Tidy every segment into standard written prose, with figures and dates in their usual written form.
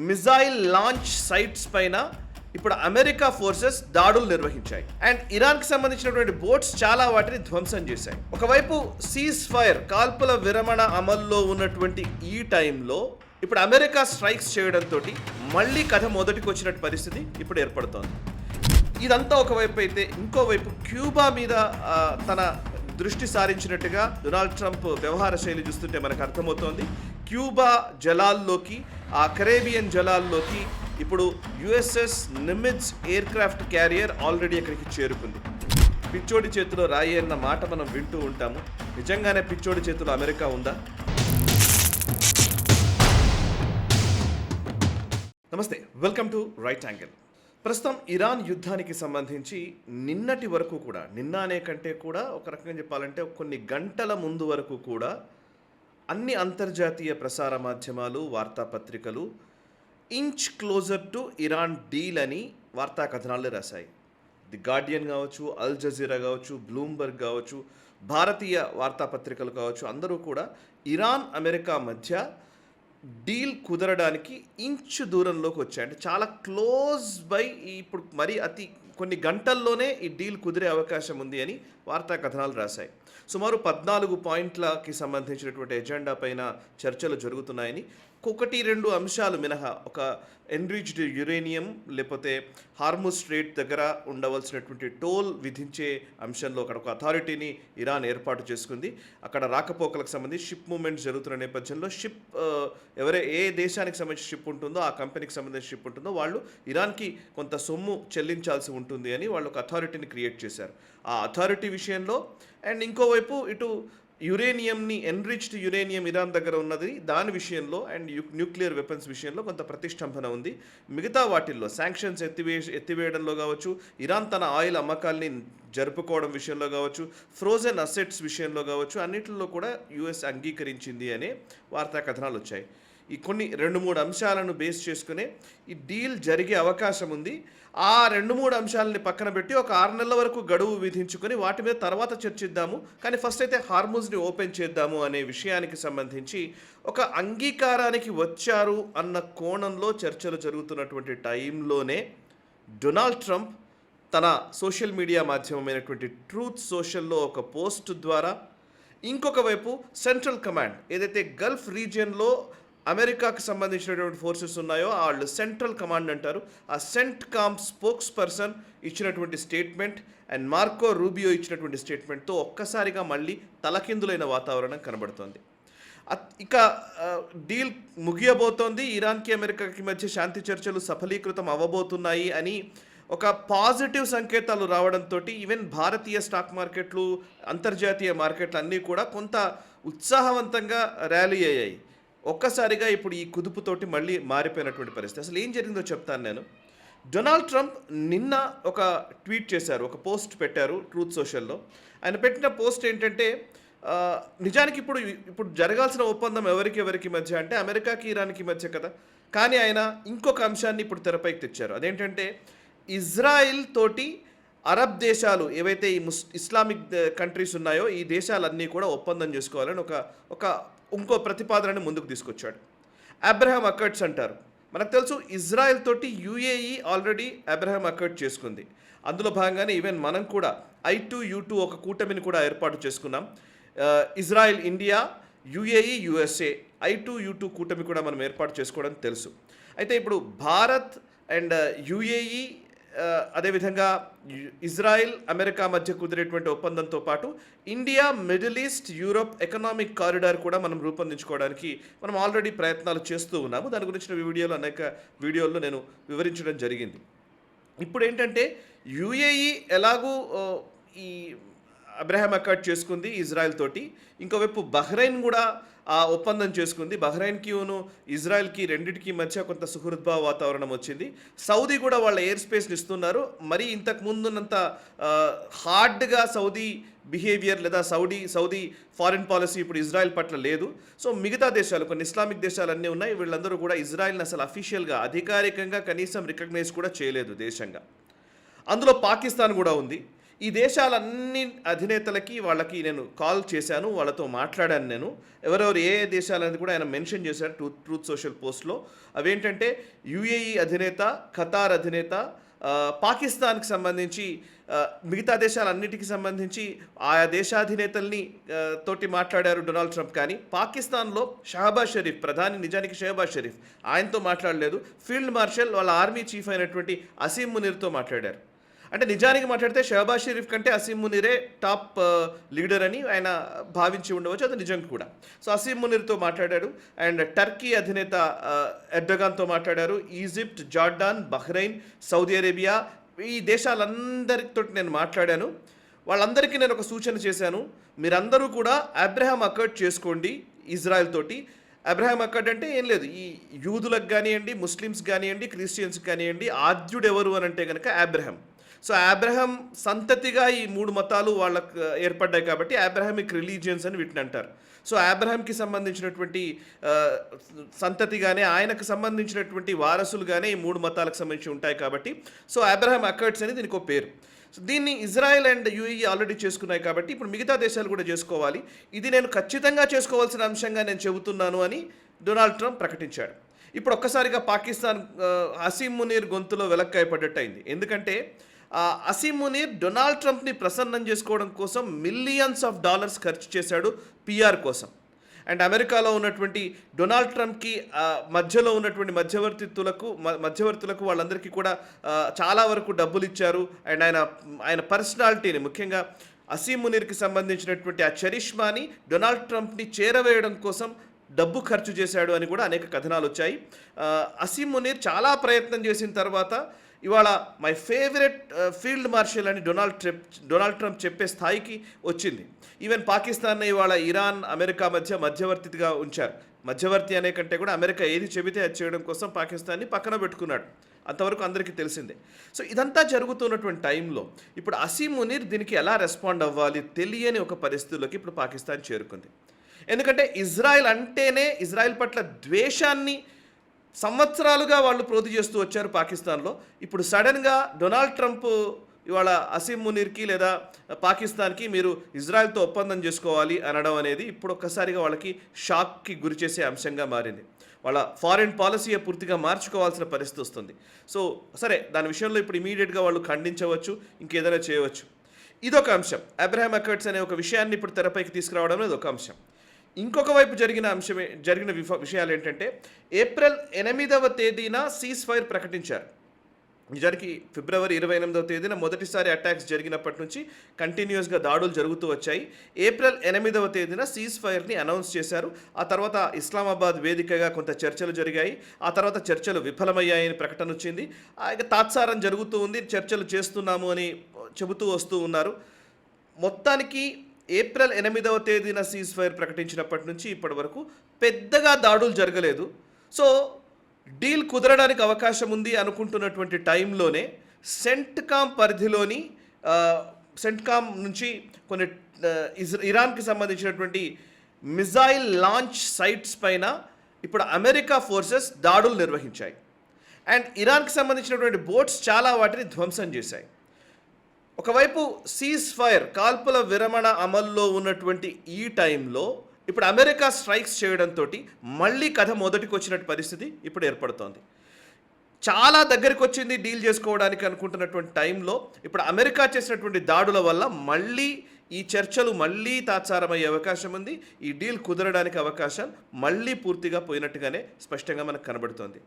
Missile launch sites పైన ఇప్పుడు America forces దాడులు నిర్వహించాయి. అండ్ ఇరాన్కి సంబంధించినటువంటి బోట్స్ చాలా వాటిని ధ్వంసం చేశాయి. ఒకవైపు సీజ్ ఫైర్ కాల్పుల విరమణ అమల్లో ఉన్నటువంటి ఈ టైంలో ఇప్పుడు అమెరికా స్ట్రైక్స్ చేయడంతో మళ్ళీ కథ మొదటికి వచ్చినట్టు పరిస్థితి ఇప్పుడు ఏర్పడుతోంది. ఇదంతా ఒకవైపు అయితే, ఇంకోవైపు క్యూబా మీద తన దృష్టి సారించినట్టుగా డొనాల్డ్ ట్రంప్ వ్యవహార శైలి చూస్తుంటే మనకు అర్థమవుతోంది. క్యూబా జలాల్లోకి, ఆ కరేబియన్ జలాల్లోకి ఇప్పుడు USS Nimitz aircraft carrier already అక్కడికి చేరుకుంది. పిచ్చోడి చేతిలో రాయి అన్న మాట మనం వింటూ ఉంటాము. నిజంగానే పిచ్చోడి చేతిలో అమెరికా ఉందా? నమస్తే, వెల్కమ్ టు రైట్ యాంగిల్. ప్రస్తుతం ఇరాన్ యుద్ధానికి సంబంధించి నిన్నటి వరకు కూడా, నిన్న అనే కంటే కూడా ఒక రకంగా చెప్పాలంటే కొన్ని గంటల ముందు వరకు కూడా అన్ని అంతర్జాతీయ ప్రసార మాధ్యమాలు, వార్తాపత్రికలు inch closer to Iran deal అని వార్తా కథనాలు రాశాయి. ది గార్డియన్ కావచ్చు, అల్ జజీరా కావచ్చు, బ్లూంబర్గ్ కావచ్చు, భారతీయ వార్తాపత్రికలు కావచ్చు, అందరూ కూడా ఇరాన్ అమెరికా మధ్య డీల్ కుదరడానికి ఇంచు దూరంలోకి వచ్చాయి. అంటే చాలా క్లోజ్ బై, ఇప్పుడు మరి కొన్ని గంటల్లోనే ఈ డీల్ కుదిరే అవకాశం ఉంది అని వార్తా కథనాలు రాశాయి. సుమారు 14 పాయింట్లకి సంబంధించినటువంటి ఎజెండా పైన చర్చలు జరుగుతున్నాయని, 1-2 అంశాలు మినహా, ఒక ఎన్రిచ్డ్ యురేనియం లేకపోతే హార్ముజ్ స్ట్రేట్ దగ్గర ఉండవలసినటువంటి టోల్ విధించే అంశంలో అక్కడ ఒక అథారిటీని ఇరాన్ ఏర్పాటు చేసుకుంది. అక్కడ రాకపోకలకు సంబంధించి షిప్ మూవ్మెంట్ జరుగుతున్న నేపథ్యంలో ఏ దేశానికి సంబంధించి షిప్ ఉంటుందో, ఆ కంపెనీకి సంబంధించిన షిప్ ఉంటుందో వాళ్ళు ఇరాన్కి కొంత సొమ్ము చెల్లించాల్సి ఉంటుంది అని వాళ్ళు ఒక అథారిటీని క్రియేట్ చేశారు. ఆ అథారిటీ విషయంలో అండ్ ఇంకోవైపు ఇటు యురేనియంని, ఎన్రిచ్డ్ యురేనియం ఇరాన్ దగ్గర ఉన్నది, దాని విషయంలో అండ్ న్యూక్లియర్ వెపన్స్ విషయంలో కొంత ప్రతిష్టంభన ఉంది. మిగతా వాటిల్లో శాంక్షన్స్ ఎత్తివేయడంలో కావచ్చు, ఇరాన్ తన ఆయిల్ అమ్మకాల్ని జరుపుకోవడం విషయంలో కావచ్చు, ఫ్రోజన్ అసెట్స్ విషయంలో కావచ్చు, అన్నింటిలో కూడా యుఎస్ అంగీకరించింది అనే వార్తా కథనాలు వచ్చాయి. ఈ కొన్ని 2-3 అంశాలను బేస్ చేసుకునే ఈ డీల్ జరిగే అవకాశం ఉంది. ఆ 2-3 అంశాలని పక్కన పెట్టి ఒక 6 నెలల వరకు గడువు విధించుకొని వాటి మీద తర్వాత చర్చిద్దాము, కానీ ఫస్ట్ అయితే హార్ముజ్ని ఓపెన్ చేద్దాము అనే విషయానికి సంబంధించి ఒక అంగీకారానికి వచ్చారు అన్న కోణంలో చర్చలు జరుగుతున్నటువంటి టైంలోనే డొనాల్డ్ ట్రంప్ తన సోషల్ మీడియా మాధ్యమమైనటువంటి ట్రూత్ సోషల్లో ఒక పోస్ట్ ద్వారా ఇంకొక వైపు సెంట్రల్ కమాండ్, ఏదైతే గల్ఫ్ రీజియన్లో అమెరికాకు సంబంధించినటువంటి ఫోర్సెస్ ఉన్నాయో వాళ్ళు సెంట్రల్ కమాండ్ అంటారు, ఆ సెంట్కామ్ స్పోక్స్ పర్సన్ ఇచ్చినటువంటి స్టేట్మెంట్ అండ్ మార్కో రూబియో ఇచ్చినటువంటి స్టేట్మెంట్తో ఒక్కసారిగా మళ్ళీ తలకిందులైన వాతావరణం కనబడుతోంది. ఇక డీల్ ముగియబోతోంది, ఇరాన్కి అమెరికాకి మధ్య శాంతి చర్చలు సఫలీకృతం అవ్వబోతున్నాయి అని ఒక పాజిటివ్ సంకేతాలు రావడంతో ఈవెన్ భారతీయ స్టాక్ మార్కెట్లు, అంతర్జాతీయ మార్కెట్లు అన్నీ కూడా కొంత ఉత్సాహవంతంగా ర్యాలీ అయ్యాయి. ఒక్కసారిగా ఇప్పుడు ఈ కుదుపుతోటి మళ్ళీ మారిపోయినటువంటి పరిస్థితి. అసలు ఏం జరిగిందో చెప్తాను నేను. డొనాల్డ్ ట్రంప్ నిన్న ఒక ట్వీట్ చేశారు, ఒక పోస్ట్ పెట్టారు ట్రూత్ సోషల్లో. ఆయన పెట్టిన పోస్ట్ ఏంటంటే, నిజానికి ఇప్పుడు జరగాల్సిన ఒప్పందం ఎవరికి మధ్య అంటే అమెరికాకి ఇరాన్కి మధ్య కదా, కానీ ఆయన ఇంకొక అంశాన్ని ఇప్పుడు తెరపైకి తెచ్చారు. అదేంటంటే ఇజ్రాయిల్ తోటి అరబ్ దేశాలు ఏవైతే ఈ ఇస్లామిక్ కంట్రీస్ ఉన్నాయో ఈ దేశాలన్నీ కూడా ఒప్పందం చేసుకోవాలని ఇంకో ప్రతిపాదనని ముందుకు తీసుకొచ్చాడు. అబ్రహాం అకర్డ్స్ అంటారు. మనకు తెలుసు ఇజ్రాయెల్ తోటి యుఏఈ ఆల్రెడీ అబ్రహాం అకర్డ్ చేసుకుంది. అందులో భాగంగానే ఈవెన్ మనం కూడా I2U2 ఒక కూటమిని కూడా ఏర్పాటు చేసుకున్నాం. Israel, India, UAE, USA I2U2 కూటమి కూడా మనం ఏర్పాటు చేసుకోవడం తెలుసు. అయితే ఇప్పుడు భారత్ అండ్ యుఏఈ, అదేవిధంగా ఇజ్రాయిల్, అమెరికా మధ్య కుదిరేటువంటి ఒప్పందంతో పాటు India, middle east, Europe economic corridor కూడా మనం రూపొందించుకోవడానికి మనం ఆల్రెడీ ప్రయత్నాలు చేస్తూ ఉన్నాము. దాని గురించిన అనేక వీడియోల్లో నేను వివరించడం జరిగింది. ఇప్పుడు ఏంటంటే యుఏఈ ఎలాగూ ఈ అబ్రహాం అకార్డ్ చేసుకుంది ఇజ్రాయెల్ తోటి, ఇంకోవైపు బహ్రెయిన్ కూడా ఆ ఒప్పందం చేసుకుంది. బహ్రెయిన్కిను ఇజ్రాయెల్కి రెండింటికి మధ్య కొంత సుహృద్భావ వాతావరణం వచ్చింది. సౌదీ కూడా వాళ్ళ ఎయిర్ స్పేస్ని ఇస్తున్నారు. మరి ఇంతకు ముందున్నంత హార్డ్గా సౌదీ బిహేవియర్ లేదా సౌదీ ఫారిన్ పాలసీ ఇప్పుడు ఇజ్రాయెల్ పట్ల లేదు. సో మిగతా దేశాలు, కొన్ని ఇస్లామిక్ దేశాలు అన్నీ ఉన్నాయి, వీళ్ళందరూ కూడా ఇజ్రాయెల్ని అసలు అఫీషియల్గా, అధికారికంగా కనీసం రికగ్నైజ్ కూడా చేయలేదు దేశంగా. అందులో పాకిస్తాన్ కూడా ఉంది. ఈ దేశాలన్ని అధినేతలకి వాళ్ళకి నేను కాల్ చేశాను, వాళ్ళతో మాట్లాడాను నేను. ఎవరెవరు ఏ ఏ దేశాలనేది కూడా ఆయన మెన్షన్ చేశారు ట్రూత్ సోషల్ పోస్ట్‌లో. అవేంటంటే యూఏఈ అధినేత, ఖతార్ అధినేత, పాకిస్తాన్‌కి సంబంధించి, మిగతా దేశాలన్నిటికి సంబంధించి ఆయా దేశాధినేతల్ని తోటి మాట్లాడారు డొనాల్డ్ ట్రంప్. కానీ పాకిస్తాన్‌లో షహబాజ్ షరీఫ్, ప్రధాని నిజానికి షహబాజ్ షరీఫ్, ఆయనతో మాట్లాడలేదు. ఫీల్డ్ మార్షల్ వాళ్ళ ఆర్మీ చీఫ్ అయినటువంటి అసీం మునీర్‌తో మాట్లాడారు. అంటే నిజానికి మాట్లాడితే షహబాజ్ షరీఫ్ కంటే అసీం మునీరే టాప్ లీడర్ అని ఆయన భావించి ఉండవచ్చు, అది నిజం కూడా. సో అసీం మునీర్తో మాట్లాడారు. అండ్ టర్కీ అధినేత ఎర్డోగాన్తో మాట్లాడారు. Egypt, Jordan, Bahrain, Saudi Arabia, ఈ దేశాలందరితో నేను మాట్లాడాను. వాళ్ళందరికీ నేను ఒక సూచన చేశాను, మీరందరూ కూడా అబ్రహాం అకార్డ్ చేసుకోండి ఇజ్రాయెల్ తోటి. అబ్రహాం అకార్డ్ అంటే ఏం లేదు, ఈ యూదులకు కానివ్వండి, ముస్లిమ్స్ కానివ్వండి, క్రిస్టియన్స్కి కానివ్వండి, ఆద్యుడు ఎవరు అని అంటే కనుక అబ్రహాం. సో అబ్రహాం సంతతిగా ఈ 3 మతాలు వాళ్ళకు ఏర్పడ్డాయి కాబట్టి అబ్రహామిక్ రిలీజియన్స్ అని వీటిని అంటారు. సో అబ్రహాంకి సంబంధించినటువంటి సంతతిగానే, ఆయనకు సంబంధించినటువంటి వారసులుగానే ఈ 3 మతాలకు సంబంధించి ఉంటాయి కాబట్టి సో అబ్రహాం అకార్డ్స్ అని దీనికి ఒక పేరు. సో దీన్ని ఇజ్రాయెల్ అండ్ యూఏఈ ఆల్రెడీ చేసుకున్నాయి కాబట్టి ఇప్పుడు మిగతా దేశాలు కూడా చేసుకోవాలి. ఇది నేను ఖచ్చితంగా చేసుకోవాల్సిన అంశంగా నేను చెబుతున్నాను అని డొనాల్డ్ ట్రంప్ ప్రకటించాడు. ఇప్పుడు ఒక్కసారిగా పాకిస్తాన్ అసీం మునీర్ గొంతులో వెలక్కాయపడ్డట్టు అయింది. ఎందుకంటే అసీం మునీర్ డొనాల్డ్ ట్రంప్ని ప్రసన్నం చేసుకోవడం కోసం మిలియన్స్ ఆఫ్ డాలర్స్ ఖర్చు చేశాడు పిఆర్ కోసం. అండ్ అమెరికాలో ఉన్నటువంటి డొనాల్డ్ ట్రంప్కి మధ్యలో ఉన్నటువంటి మధ్యవర్తులకు వాళ్ళందరికీ కూడా చాలా వరకు డబ్బులు ఇచ్చారు. అండ్ ఆయన పర్సనాలిటీని, ముఖ్యంగా అసీం మునీర్కి సంబంధించినటువంటి ఆ చరిష్మాని డొనాల్డ్ ట్రంప్ని చేరవేయడం కోసం డబ్బు ఖర్చు చేశాడు అని కూడా అనేక కథనాలు వచ్చాయి. అసీం మునీర్ చాలా ప్రయత్నం చేసిన తర్వాత ఇవాళ మై ఫేవరెట్ ఫీల్డ్ మార్షల్ అని డొనాల్డ్ ట్రంప్ చెప్పే స్థాయికి వచ్చింది. ఈవెన్ పాకిస్తాన్ని ఇవాళ ఇరాన్, అమెరికా మధ్య మధ్యవర్తిగా ఉంచారు. మధ్యవర్తి అనే కంటే కూడా అమెరికా ఏది చెబితే అది చేయడం కోసం పాకిస్తాన్ని పక్కన పెట్టుకున్నాడు. అంతవరకు అందరికీ తెలిసిందే. సో ఇదంతా జరుగుతున్నటువంటి టైంలో ఇప్పుడు అసీం మునీర్ దీనికి ఎలా రెస్పాండ్ అవ్వాలి తెలియని ఒక పరిస్థితుల్లోకి ఇప్పుడు పాకిస్తాన్ చేరుకుంది. ఎందుకంటే ఇజ్రాయెల్ పట్ల ద్వేషాన్ని సంవత్సరాలుగా వాళ్ళు ప్రోధి చేస్తూ వచ్చారు పాకిస్తాన్లో. ఇప్పుడు సడన్గా డొనాల్డ్ ట్రంప్ ఇవాళ అసీం మునీర్కి లేదా పాకిస్తాన్కి మీరు ఇజ్రాయెల్తో ఒప్పందం చేసుకోవాలి అనడం అనేది ఇప్పుడు ఒక్కసారిగా వాళ్ళకి షాక్కి గురి చేసే అంశంగా మారింది. వాళ్ళ ఫారిన్ పాలసీయే పూర్తిగా మార్చుకోవాల్సిన పరిస్థితి వస్తుంది. సో సరే, దాని విషయంలో ఇప్పుడు ఇమీడియట్గా వాళ్ళు ఖండించవచ్చు, ఇంకేదైనా చేయవచ్చు. ఇదొక అంశం. అబ్రహాం అకార్డ్స్ అనే ఒక విషయాన్ని ఇప్పుడు తెరపైకి తీసుకురావడం అనేది ఒక అంశం. ఇంకొక వైపు జరిగిన విషయాలు ఏంటంటే ఏప్రిల్ 8వ తేదీన సీజ్ ఫైర్ ప్రకటించారు. నిజానికి ఫిబ్రవరి 28వ తేదీన మొదటిసారి అటాక్స్ జరిగినప్పటి నుంచి కంటిన్యూస్గా దాడులు జరుగుతూ వచ్చాయి. ఏప్రిల్ 8వ తేదీన సీజ్ ఫైర్ని అనౌన్స్ చేశారు. ఆ తర్వాత ఇస్లామాబాద్ వేదికగా కొంత చర్చలు జరిగాయి. ఆ తర్వాత చర్చలు విఫలమయ్యాయని ప్రకటన వచ్చింది. తాత్సారం జరుగుతూ ఉంది, చర్చలు చేస్తున్నాము అని చెబుతూ వస్తూ ఉన్నారు. మొత్తానికి ఏప్రిల్ 8వ తేదీన సీజ్ ఫైర్ ప్రకటించినప్పటి నుంచి ఇప్పటి వరకు పెద్దగా దాడులు జరగలేదు. సో డీల్ కుదరడానికి అవకాశం ఉంది అనుకుంటున్నటువంటి టైంలోనే సెంట్కామ్ పరిధిలోని సెంట్కామ్ నుంచి కొన్ని ఇరాన్కి సంబంధించినటువంటి మిజైల్ లాంచ్ సైట్స్ పైన ఇప్పుడు అమెరికా ఫోర్సెస్ దాడులు నిర్వహించాయి. అండ్ ఇరాన్కి సంబంధించినటువంటి బోట్స్ చాలా వాటిని ధ్వంసం చేశాయి. ఒకవైపు సీజ్ ఫైర్, కాల్పుల విరమణ అమల్లో ఉన్నటువంటి ఈ టైంలో ఇప్పుడు అమెరికా స్ట్రైక్స్ చేయడంతో మళ్ళీ కథ మొదటికి వచ్చినట్టు పరిస్థితి ఇప్పుడు ఏర్పడుతోంది. చాలా దగ్గరికి వచ్చింది డీల్ చేసుకోవడానికి అనుకుంటున్నటువంటి టైంలో ఇప్పుడు అమెరికా చేసినటువంటి దాడుల వల్ల మళ్ళీ ఈ చర్చలు మళ్ళీ తాత్సారమయ్యే అవకాశం ఉంది. ఈ డీల్ కుదరడానికి అవకాశం మళ్ళీ పూర్తిగా పోయినట్టుగానే స్పష్టంగా మనకు కనబడుతోంది.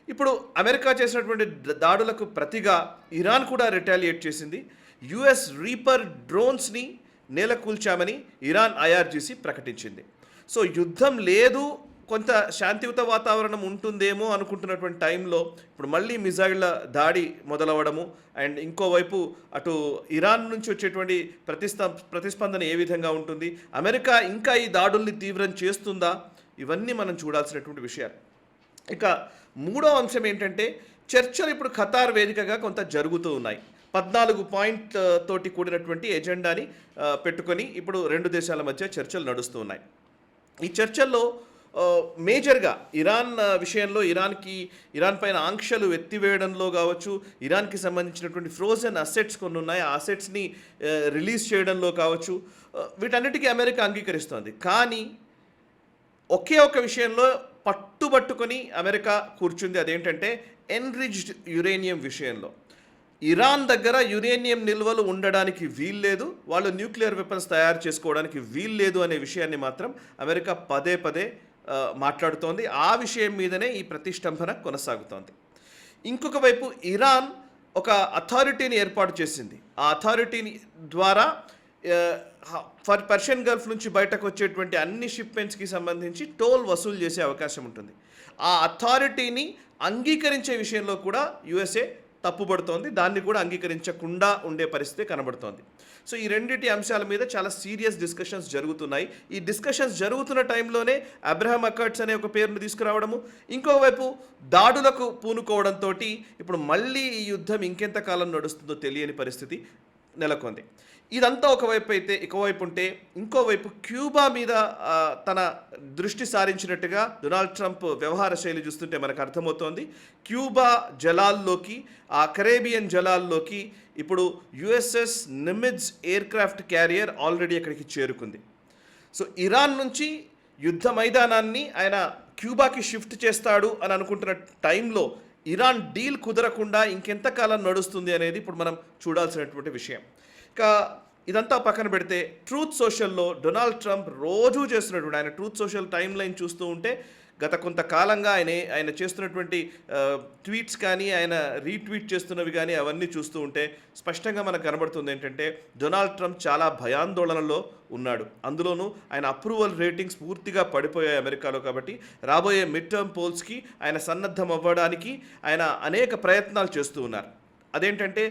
ఇప్పుడు అమెరికా చేసినటువంటి దాడులకు ప్రతిగా ఇరాన్ కూడా రిటాలియేట్ చేసింది. యుఎస్ రీపర్ డ్రోన్స్ని నేలకూల్చామని ఇరాన్ ఐఆర్జీసీ ప్రకటించింది. సో యుద్ధం లేదు, కొంత శాంతియుత వాతావరణం ఉంటుందేమో అనుకుంటున్నటువంటి టైంలో ఇప్పుడు మళ్ళీ మిజైళ్ల దాడి మొదలవడము అండ్ ఇంకోవైపు అటు ఇరాన్ నుంచి వచ్చేటువంటి ప్రతిస్పందన ఏ విధంగా ఉంటుంది, అమెరికా ఇంకా ఈ దాడుల్ని తీవ్రం చేస్తుందా, ఇవన్నీ మనం చూడాల్సినటువంటి విషయాలు. ఇక మూడో అంశం ఏంటంటే చర్చలు ఇప్పుడు ఖతార్ వేదికగా కొంత జరుగుతూ ఉన్నాయి. 14 పాయింట్ తోటి కూడినటువంటి ఎజెండాని పెట్టుకొని ఇప్పుడు రెండు దేశాల మధ్య చర్చలు నడుస్తూ ఉన్నాయి. ఈ చర్చల్లో మేజర్గా ఇరాన్ విషయంలో ఇరాన్ పైన ఆంక్షలు ఎత్తివేయడంలో కావచ్చు, ఇరాన్కి సంబంధించినటువంటి ఫ్రోజన్ అసెట్స్ కొన్ని ఉన్నాయి, ఆ అసెట్స్ని రిలీజ్ చేయడంలో కావచ్చు, వీటన్నిటికీ అమెరికా అంగీకరిస్తోంది. కానీ ఒకే ఒక విషయంలో పట్టుబట్టుకొని అమెరికా కూర్చుంది, అదేంటంటే ఎన్రిచ్డ్ యురేనియం విషయంలో. ఇరాన్ దగ్గర యురేనియం నిల్వలు ఉండడానికి వీల్లేదు, వాళ్ళు న్యూక్లియర్ వెపన్స్ తయారు చేసుకోవడానికి వీల్లేదు అనే విషయాన్ని మాత్రం అమెరికా పదే పదే మాట్లాడుతోంది. ఆ విషయం మీదనే ఈ ప్రతిష్టంభన కొనసాగుతోంది. ఇంకొక వైపు ఇరాన్ ఒక అథారిటీని ఏర్పాటు చేసింది. ఆ అథారిటీని ద్వారా పర్షియన్ గల్ఫ్ నుంచి బయటకు వచ్చేటువంటి అన్ని షిప్మెంట్స్కి సంబంధించి టోల్ వసూలు చేసే అవకాశం ఉంటుంది. ఆ అథారిటీని అంగీకరించే విషయంలో కూడా యుఎస్ఏ తప్పుపడుతోంది, దాన్ని కూడా అంగీకరించకుండా ఉండే పరిస్థితి కనబడుతోంది. సో ఈ రెండింటి అంశాల మీద చాలా సీరియస్ డిస్కషన్స్ జరుగుతున్నాయి. ఈ డిస్కషన్స్ జరుగుతున్న టైంలోనే అబ్రహాం అకార్డ్స్ అనే ఒక పేరును తీసుకురావడము, ఇంకోవైపు దాడులకు పూనుకోవడంతో ఇప్పుడు మళ్ళీ ఈ యుద్ధం ఇంకెంతకాలం నడుస్తుందో తెలియని పరిస్థితి నెలకొంది. ఇదంతా ఒకవైపు ఉంటే ఇంకోవైపు క్యూబా మీద తన దృష్టి సారించినట్టుగా డొనాల్డ్ ట్రంప్ వ్యవహార శైలి చూస్తుంటే మనకు అర్థమవుతోంది. క్యూబా జలాల్లోకి, ఆ కరేబియన్ జలాల్లోకి ఇప్పుడు USS Nimitz aircraft carrier already అక్కడికి చేరుకుంది. సో ఇరాన్ నుంచి యుద్ధ మైదానాన్ని ఆయన క్యూబాకి షిఫ్ట్ చేస్తాడు అని అనుకుంటున్న టైంలో ఇరాన్ డీల్ కుదరకుండా ఇంకెంతకాలం నడుస్తుంది అనేది ఇప్పుడు మనం చూడాల్సినటువంటి విషయం. ఇక ఇదంతా పక్కన పెడితే ట్రూత్ సోషల్లో డొనాల్డ్ ట్రంప్ రోజూ చేస్తున్నటువంటి ఆయన ట్రూత్ సోషల్ టైం లైన్ చూస్తూ ఉంటే గత కొంతకాలంగా ఆయన చేస్తున్నటువంటి ట్వీట్స్ కానీ, ఆయన రీట్వీట్ చేస్తున్నవి కానీ అవన్నీ చూస్తూ ఉంటే స్పష్టంగా మనకు కనబడుతుంది ఏంటంటే డొనాల్డ్ ట్రంప్ చాలా భయాందోళనలో ఉన్నాడు. అందులోనూ ఆయన అప్రూవల్ రేటింగ్స్ పూర్తిగా పడిపోయాయి అమెరికాలో. కాబట్టి రాబోయే మిడ్ టర్మ్ పోల్స్కి ఆయన సన్నద్ధం అవ్వడానికి ఆయన అనేక ప్రయత్నాలు చేస్తూ ఉన్నారు. అదేంటంటే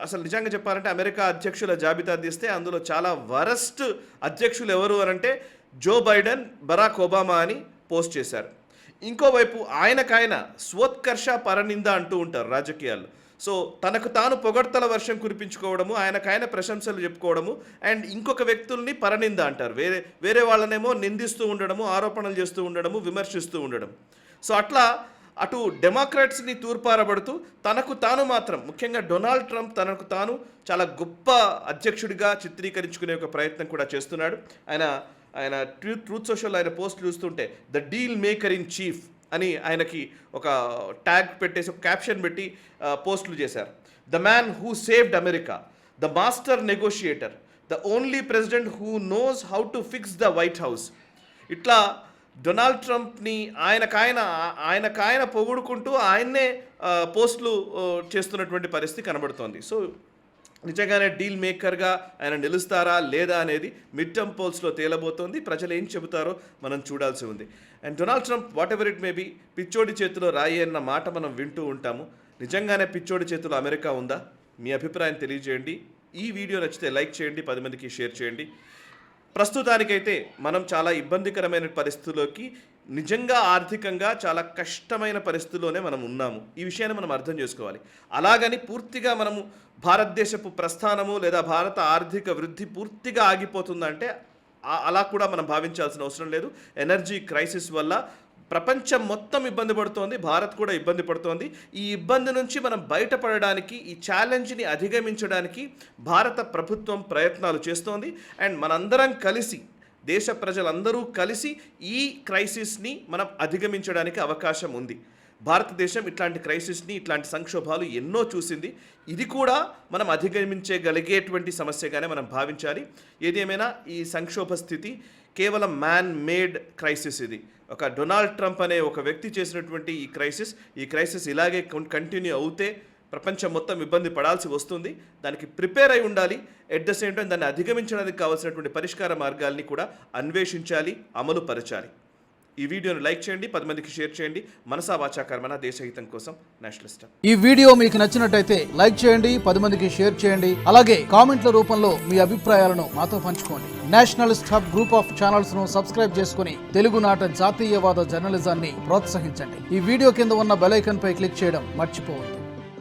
అసలు నిజంగా చెప్పాలంటే అమెరికా అధ్యక్షుల జాబితా తీస్తే అందులో చాలా వరస్ట్ అధ్యక్షులు ఎవరు అనంటే జో బైడెన్, బరాక్ ఒబామా అని పోస్ట్ చేశారు. ఇంకోవైపు ఆయనకాయన స్వోత్కర్ష పరనింద అంటూ ఉంటారు రాజకీయాల్లో. సో తనకు తాను పొగడ్తల వర్షం కురిపించుకోవడము, ఆయనకాయన ప్రశంసలు చెప్పుకోవడము, అండ్ ఇంకొక వ్యక్తుల్ని పరనింద అంటారు, వేరే వాళ్ళనేమో నిందిస్తూ ఉండడము, ఆరోపణలు చేస్తూ ఉండడము, విమర్శిస్తూ ఉండడం. సో అట్లా అటు డెమోక్రాట్స్ని తూర్పారబడుతూ తనకు తాను మాత్రం, ముఖ్యంగా డొనాల్డ్ ట్రంప్ తనకు తాను చాలా గొప్ప అధ్యక్షుడిగా చిత్రీకరించుకునే ఒక ప్రయత్నం కూడా చేస్తున్నాడు. ఆయన ట్రూత్ సోషల్ ఆయన పోస్ట్ చూస్తుంటే the deal maker in chief అని ఆయనకి ఒక ట్యాగ్ పెట్టేసి ఒక క్యాప్షన్ పెట్టి పోస్టులు చేశారు. The man who saved America, the master negotiator, the only president who knows how to fix the white house. ఇట్లా డొనాల్డ్ ట్రంప్ని ఆయనకాయన పొగుడుకుంటూ ఆయన్నే పోస్టులు చేస్తున్నటువంటి పరిస్థితి కనబడుతోంది. సో నిజంగానే డీల్ మేకర్గా ఆయన నిలుస్తారా లేదా అనేది మిడ్ టర్మ్ పోల్స్లో తేలబోతోంది. ప్రజలు ఏం చెబుతారో మనం చూడాల్సి ఉంది. And Donald Trump whatever it may be పిచ్చోడి చేతిలో రాయి అన్న మాట మనం వింటూ ఉంటాము. నిజంగానే పిచ్చోడి చేతిలో అమెరికా ఉందా? మీ అభిప్రాయం తెలియజేయండి. ఈ వీడియో నచ్చితే లైక్ చేయండి, 10 మందికి షేర్ చేయండి. ప్రస్తుతానికైతే మనం చాలా ఇబ్బందికరమైన పరిస్థితుల్లోకి, నిజంగా ఆర్థికంగా చాలా కష్టమైన పరిస్థితుల్లోనే మనం ఉన్నాము. ఈ విషయాన్ని మనం అర్థం చేసుకోవాలి. అలాగని పూర్తిగా మనము భారతదేశపు ప్రస్థానము లేదా భారత ఆర్థిక వృద్ధి పూర్తిగా ఆగిపోతుందంటే అలా కూడా మనం భావించాల్సిన అవసరం లేదు. ఎనర్జీ క్రైసిస్ వల్ల ప్రపంచం మొత్తం ఇబ్బంది పడుతోంది, భారత్ కూడా ఇబ్బంది పడుతోంది. ఈ ఇబ్బంది నుంచి మనం బయటపడడానికి, ఈ ఛాలెంజ్ని అధిగమించడానికి భారత ప్రభుత్వం ప్రయత్నాలు చేస్తోంది. అండ్ మనందరం కలిసి, దేశ ప్రజలందరూ కలిసి ఈ క్రైసిస్ని మనం అధిగమించడానికి అవకాశం ఉంది. భారతదేశం ఇట్లాంటి క్రైసిస్ని, ఇట్లాంటి సంక్షోభాలు ఎన్నో చూసింది. ఇది కూడా మనం అధిగమించగలిగేటువంటి సమస్యగానే మనం భావించాలి. ఏదేమైనా ఈ సంక్షోభ స్థితి కేవలం మ్యాన్ మేడ్ క్రైసిస్. ఇది ఒక డొనాల్డ్ ట్రంప్ అనే ఒక వ్యక్తి చేసినటువంటి ఈ క్రైసిస్ ఇలాగే కంటిన్యూ అవుతే ప్రపంచం మొత్తం ఇబ్బంది పడాల్సి వస్తుంది. దానికి ప్రిపేర్ అయి ఉండాలి. ఎట్ ద సేమ్ టైం దాన్ని అధిగమించడానికి కావాల్సినటువంటి పరిష్కార మార్గాల్ని కూడా అన్వేషించాలి, అమలు పరచాలి. ఈ వీడియోను లైక్ చేయండి, 10 మందికి షేర్ చేయండి. మనసా వాచా కర్మణ, దేశహితం కోసం నేషనలిస్ట్. ఈ వీడియో మీకు నచ్చినట్టయితే లైక్ చేయండి, 10 మందికి షేర్ చేయండి. అలాగే కామెంట్ల రూపంలో మీ అభిప్రాయాలను మాతో పంచుకోండి. Nationalist hub group of channels ను సబ్స్క్రైబ్ చేసుకుని తెలుగునాట జాతీయవాద జర్నలిజాన్ని ప్రోత్సహించండి. ఈ వీడియో కింద ఉన్న బెల్ ఐకాన్ పై క్లిక్ చేయడం మర్చిపోవద్దు.